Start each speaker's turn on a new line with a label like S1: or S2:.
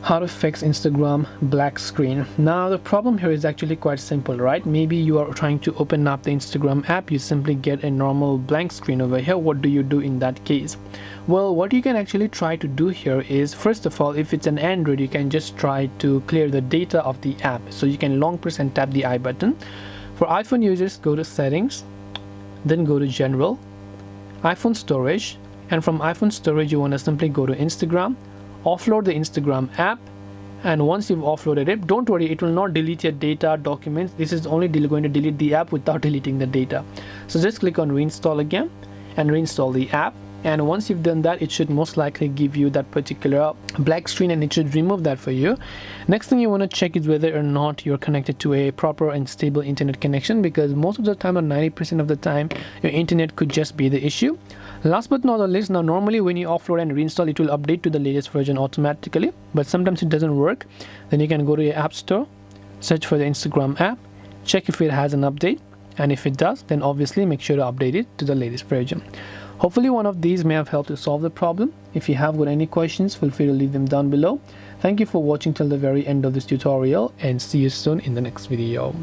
S1: How to fix Instagram black screen. Now the problem here is actually quite simple, right? Maybe you are trying to open up the Instagram app, you simply get a normal blank screen over here. What do you do in that case? Well, what you can actually try to do here is, first of all, if it's an Android, you can just try to clear the data of the app. So you can long press and tap the I button. For iPhone users, go to settings, then go to general, iPhone storage, and from iPhone storage you want to simply go to Instagram, offload the Instagram app, and once you've offloaded it, don't worry, it will not delete your data documents. This is only going to delete the app without deleting the data. So just click on reinstall again and reinstall the app, and once you've done that, it should most likely give you that particular black screen and it should remove that for you. Next thing you want to check is whether or not you're connected to a proper and stable internet connection, because most of the time, or 90% of the time, your internet could just be the issue. Last but not the least, now normally when you offload and reinstall, it will update to the latest version automatically, but sometimes it doesn't work. Then you can go to your app store, search for the Instagram app, check if it has an update, and if it does, then obviously make sure to update it to the latest version. Hopefully one of these may have helped to solve the problem. If you have got any questions, feel free to leave them down below. Thank you for watching till the very end of this tutorial, and see you soon in the next video.